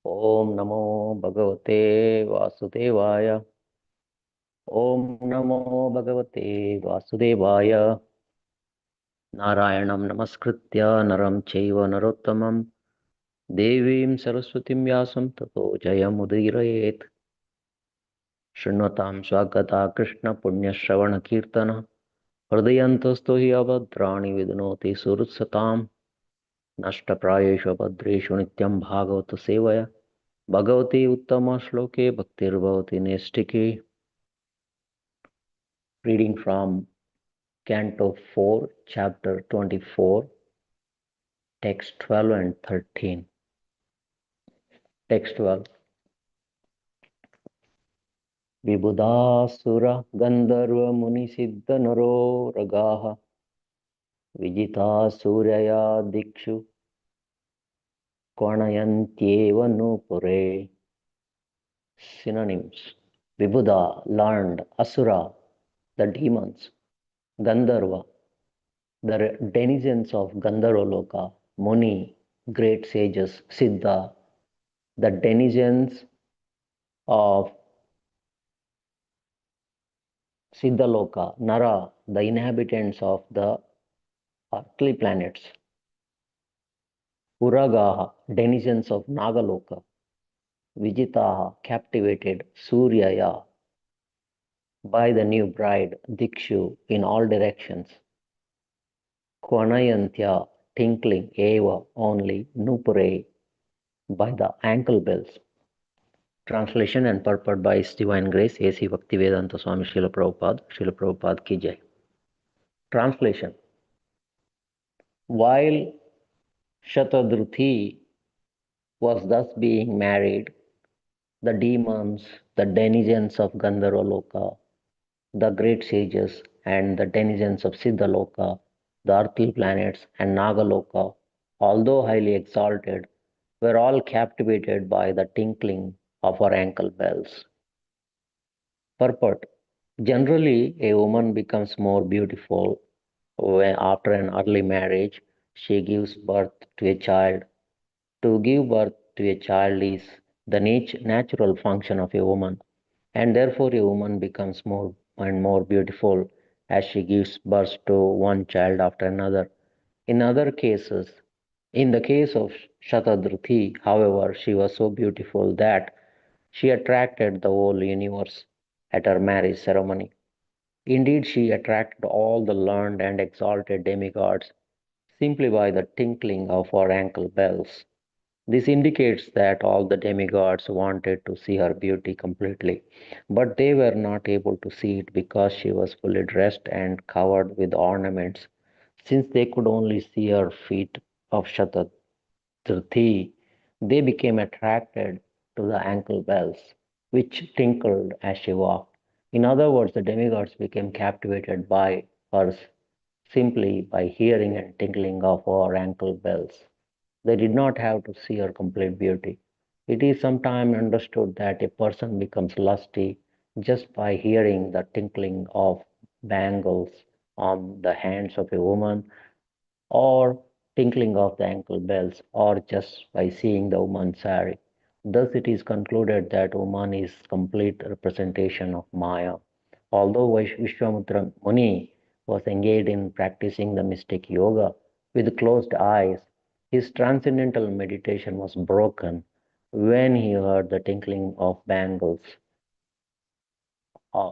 ओम नमो भगवते वासुदेवाय। ओम नमो भगवते वासुदेवाय। नारायणं नमस्कृत्य नरं चैव नरोत्तमं देवीं सरस्वतीं व्यासं ततो जयमुदीरयेत्। शृण्वतां स्वागता कृष्ण पुण्यश्रवणकीर्तन हृदयन्तस्थो हि अभद्राणि विदनोति सुहृत्सताम्। नष्टप्रायेषु भद्रेषु नित्यं भागवत सेवया Bhagwati उत्तमश्लोके भक्तिर्भवति नैष्टिकी। Reading from Canto 4, Chapter 24, Text 12 and 13. Text 12. Vibhudasura Gandharva Munisiddha Naro Ragaha Vijita Suryaya Dikshu Kvanayantyeva Nupure. Synonyms. Vibhuda, learned. Asura, the demons. Gandharva, the denizens of Gandharvaloka. Muni, great sages. Siddha, the denizens of Siddhaloka. Nara, the inhabitants of the earthly planets. Uragaha, denizens of Nagaloka. Vijitaha, captivated. Suryaya, by the new bride. Dikshu, in all directions. Kvanayantya, tinkling. Eva, only. Nupure, by the ankle bells. Translation and purport by His Divine Grace A.C. Bhaktivedanta Swami Srila Prabhupada. Srila Prabhupada ki jai. Translation. While Shatadruthi was thus being married, the demons, the denizens of Gandharvaloka, the great sages, and the denizens of Siddhaloka, the earthly planets, and Nagaloka, although highly exalted, were all captivated by the tinkling of her ankle bells. Purport. Generally, a woman becomes more beautiful when, after an early marriage, she gives birth to a child. To give birth to a child is the natural function of a woman, and therefore a woman becomes more and more beautiful as she gives birth to one child after another. In other cases, in the case of Shatadruthi, however, she was so beautiful that she attracted the whole universe at her marriage ceremony. Indeed, she attracted all the learned and exalted demigods simply by the tinkling of her ankle bells. This indicates that all the demigods wanted to see her beauty completely, but they were not able to see it because she was fully dressed and covered with ornaments. Since they could only see her feet of Shatadrathi, they became attracted to the ankle bells, which tinkled as she walked. In other words, the demigods became captivated by her simply by hearing and tinkling of her ankle bells. They did not have to see her complete beauty. It is sometimes understood that a person becomes lusty just by hearing the tinkling of bangles on the hands of a woman, or tinkling of the ankle bells, or just by seeing the woman's sari. Thus, it is concluded that woman is complete representation of Maya. Although Vishwamitra Muni was engaged in practicing the mystic yoga with closed eyes, his transcendental meditation was broken when he heard the tinkling of bangles uh,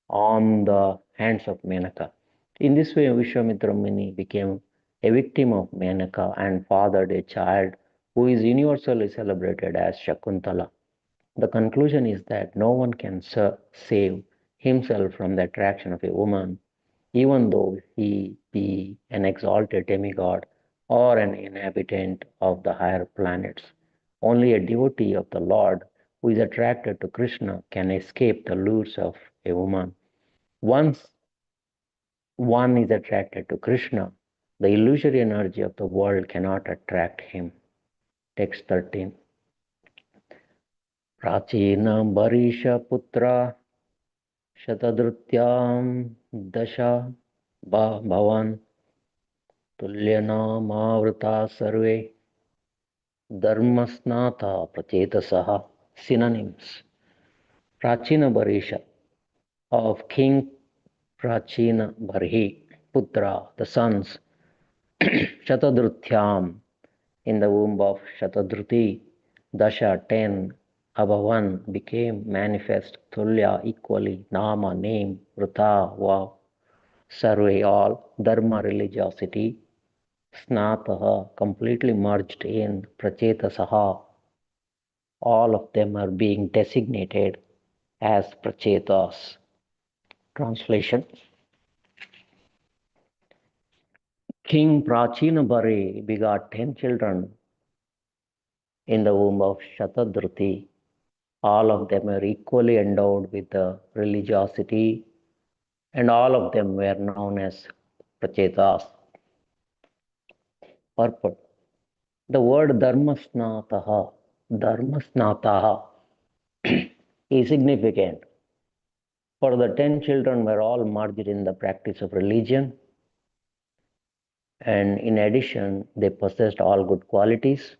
on the hands of Menaka. In this way, Vishwamitra Muni became a victim of Menaka and fathered a child who is universally celebrated as Shakuntala. The conclusion is that no one can save himself from the attraction of a woman, even though he be an exalted demigod or an inhabitant of the higher planets. Only a devotee of the Lord who is attracted to Krishna can escape the lures of a woman. Once one is attracted to Krishna, the illusory energy of the world cannot attract him. Text 13. Prachina Barisha Putra Shatadrutyam Dasha Bhavan Tulyanamavrita Sarve Dharmasnatha Prachetasaha. Synonyms. Prachina Barisha of King Prachina Barhi, Putra, the sons, Shatadrutyam, in the womb of Shatadruti, Dasha, 10, Abhavan, became manifest, Tulya, equally, Nama, name, Vrta, vow, Sarve, all, Dharma, religiosity, Snataha, completely merged in, Prachetasaha, all of them are being designated as Prachetas. Translation. King Prachinabari begot 10 children in the womb of Shatadruti. All of them were equally endowed with the religiosity, and all of them were known as Prachetas. Purport. The word Dharmasnataha is significant, for the 10 children were all merged in the practice of religion, and in addition, they possessed all good qualities.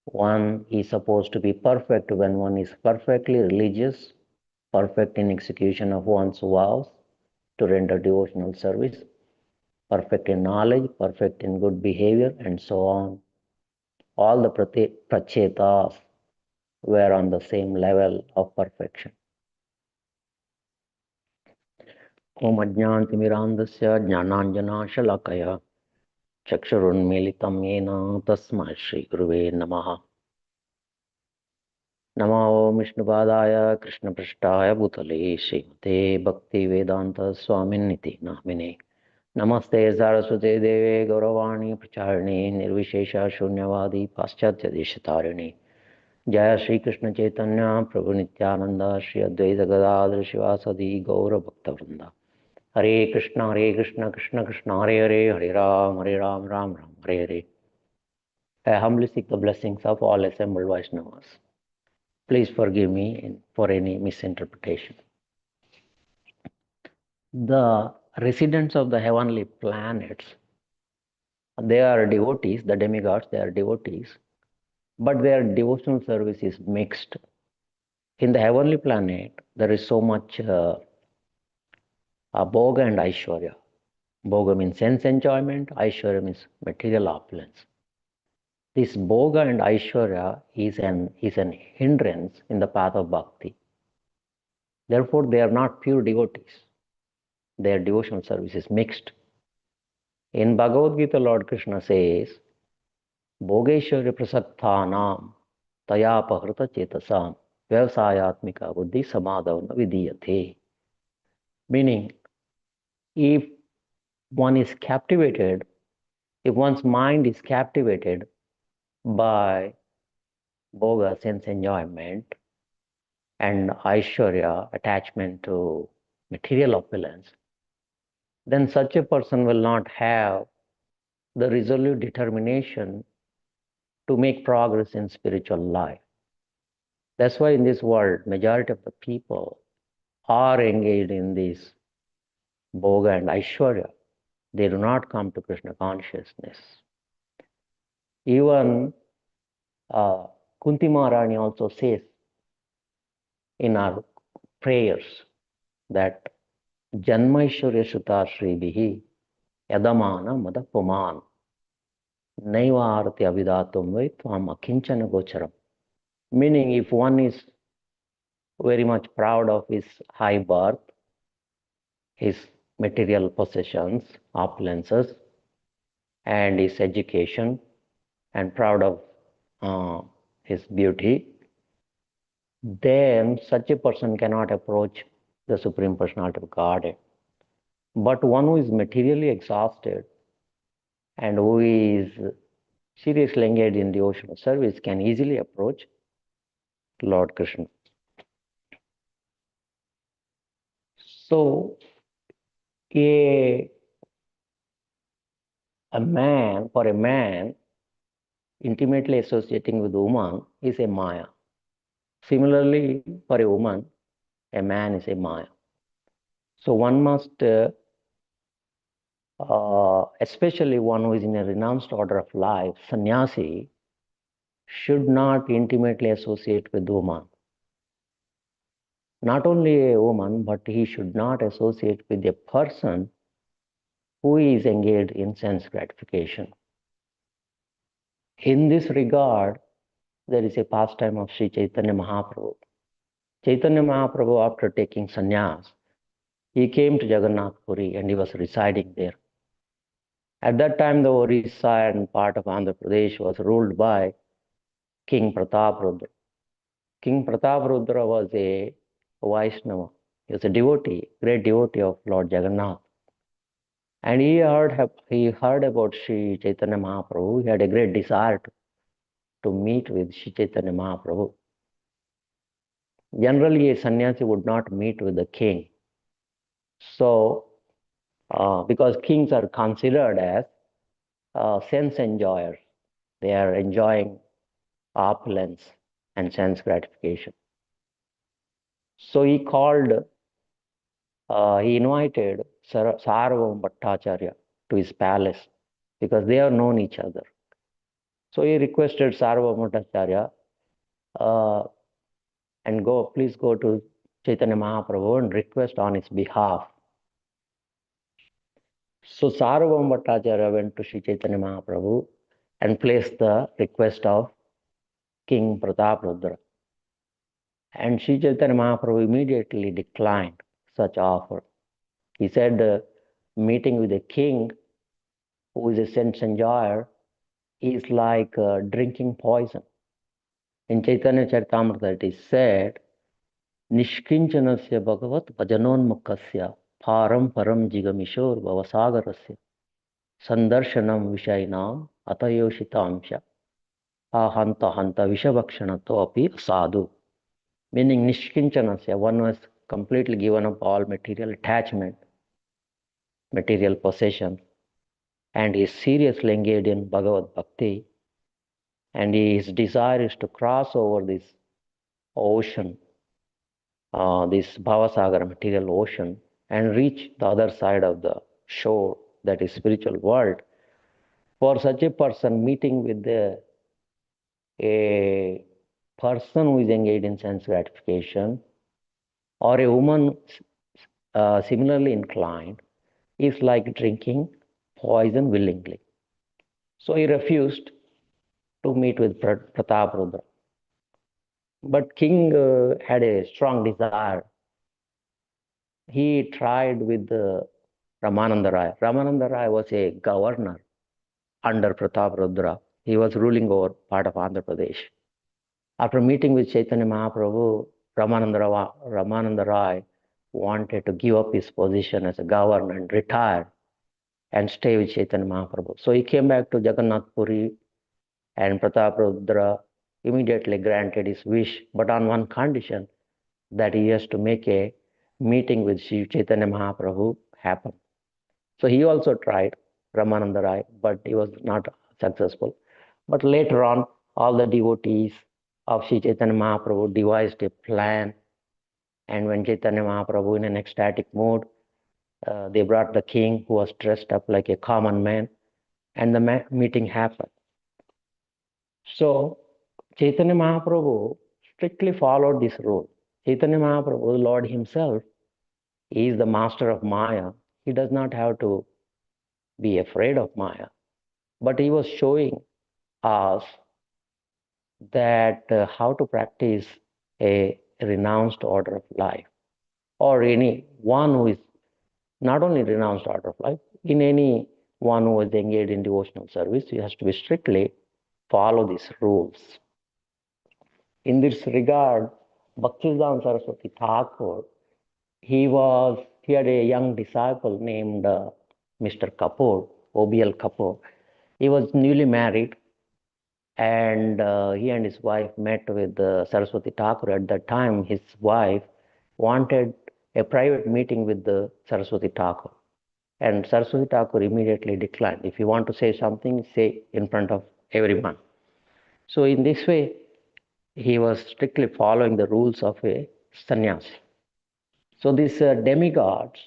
One is supposed to be perfect when one is perfectly religious, perfect in execution of one's vows to render devotional service, perfect in knowledge, perfect in good behavior, and so on. All the prachetas were on the same level of perfection. Om Ajnantimirandasya Jnananjana Chakshurunmilitam Yena Tasmai Shri Guruve Namaha. नमो विष्णुपादाय कृष्णपृष्ठाय भूतले श्रीमते भक्तिवेदान्त स्वामिन्निति नामिने नमस्ते सरस्वते देवे गौरवाणी प्रचारिणे निर्विशेष शून्यवादी पाश्चात्य देशतारिणे जय श्री कृष्ण चैतन्य प्रभु नित्यानंद श्री अद्वैत गदाधर शिवासदि गौर भक्तवृंद हरे Krishna Krishna Krishna Hare Hare Hare Ram Ram Ram Hare Hare. I humbly seek the blessings of all assembled Vaishnavas. Please forgive me for any misinterpretation. The residents of the heavenly planets, they are devotees, the demigods, they are devotees, but their devotional service is mixed. In the heavenly planet, there is so much bhoga and aishwarya. Bhoga means sense enjoyment, aishwarya means material opulence. This bhoga and aishwarya is an hindrance in the path of bhakti. Therefore, they are not pure devotees. Their devotional service is mixed. In Bhagavad Gita, Lord Krishna says, Bhogeshwarya prasaktanam tayapahrita chetasam vyavasayatmika buddhi samadhavana vidiyate. Meaning, if one is captivated, if one's mind is captivated by bhoga, sense enjoyment, and aishwarya, attachment to material opulence, then such a person will not have the resolute determination to make progress in spiritual life. That's why in this world, majority of the people are engaged in this bhoga and aishwarya. They do not come to Krishna consciousness. Even Kunti Maharani also says in our prayers that Janmaishwarya Shuta Shribihi Yadamana Madapuman Naiva Arati Avidatum Vaitvam Akinchana Gocharam. Meaning, if one is very much proud of his high birth, his material possessions, opulences, and his education, and proud of his beauty, then such a person cannot approach the Supreme Personality of Godhead. But one who is materially exhausted and who is seriously engaged in devotional service can easily approach Lord Krishna. So, for a man, intimately associating with woman is a Maya. Similarly, for a woman, a man is a Maya. So one must, especially one who is in a renounced order of life, sannyasi, should not intimately associate with woman. Not only a woman, but he should not associate with a person who is engaged in sense gratification. In this regard, there is a pastime of Sri Chaitanya Mahaprabhu. Chaitanya Mahaprabhu, after taking sannyas, he came to Jagannath Puri and he was residing there. At that time, the Orissa and part of Andhra Pradesh was ruled by King Prataprudra. King Prataprudra was a Vaishnava. He was a devotee, great devotee of Lord Jagannath. And he heard about Sri Chaitanya Mahaprabhu. He had a great desire to meet with Sri Chaitanya Mahaprabhu. Generally, a sannyasi would not meet with the king. So, because kings are considered as sense enjoyers, they are enjoying opulence and sense gratification. So he invited Sarvam Bhattacharya to his palace because they have known each other. So he requested Sarvam Bhattacharya and please go to Chaitanya Mahaprabhu and request on his behalf. So Sarvam Bhattacharya went to Sri Chaitanya Mahaprabhu and placed the request of King Prataprudra. And Sri Chaitanya Mahaprabhu immediately declined such offer. He said, meeting with a king who is a sense enjoyer is like drinking poison. In Chaitanya Charitamrita it is said, Nishkinchanasya Bhagavat Bhajanonmukasya Param Param Jigamishor Bhavasagarasya Sandarshanam Vishainam Atayoshitamsha Ahanta Hanta Vishabhakshanato Api Sadhu. Meaning Nishkinchanasya, one was completely given up all material attachment, material possession, and is seriously engaged in Bhagavad Bhakti, and his desire is to cross over this ocean, this Bhavasagar material ocean, and reach the other side of the shore, that is spiritual world. For such a person, meeting with a person who is engaged in sense gratification, or a woman similarly inclined, is like drinking poison willingly. So he refused to meet with Prataprudra. But king had a strong desire. He tried with Ramananda Rai. Ramananda Rai was a governor under Prataprudra. He was ruling over part of Andhra Pradesh. After meeting with Chaitanya Mahaprabhu, Ramananda Rai wanted to give up his position as a governor and retire and stay with Chaitanya Mahaprabhu. So he came back to Jagannath Puri, and Prataprudra immediately granted his wish, but on one condition, that he has to make a meeting with Sri Chaitanya Mahaprabhu happen. So he also tried, Ramananda Rai, but he was not successful. But later on, all the devotees of Sri Chaitanya Mahaprabhu devised a plan, and when Chaitanya Mahaprabhu in an ecstatic mood, they brought the king who was dressed up like a common man, and the meeting happened. So Chaitanya Mahaprabhu strictly followed this rule. Chaitanya Mahaprabhu, Lord himself, is the master of Maya. He does not have to be afraid of Maya. But he was showing us that how to practice a renounced order of life, or any one who is not only renounced order of life, in any one who is engaged in devotional service, he has to be strictly follow these rules. In this regard, Bhaktisiddhanta Saraswati Thakur, he had a young disciple named Mr. Kapoor, OBL Kapoor. He was newly married, and he and his wife met with Saraswati Thakur. At that time, his wife wanted a private meeting with the Saraswati Thakur. And Saraswati Thakur immediately declined. If you want to say something, say in front of everyone. So in this way, he was strictly following the rules of a sannyasi. So these demigods,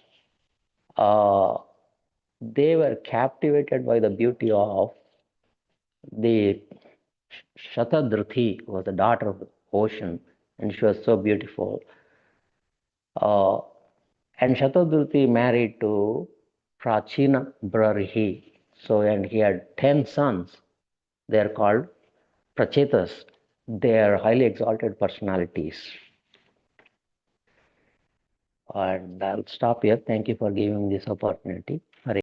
they were captivated by the beauty of the Shatadruthi was the daughter of the ocean, and she was so beautiful. Uh, and Shatadruthi married to Prachina Brarihi. So, and he had 10 sons. They are called Prachetas. They are highly exalted personalities. And I'll stop here. Thank you for giving this opportunity.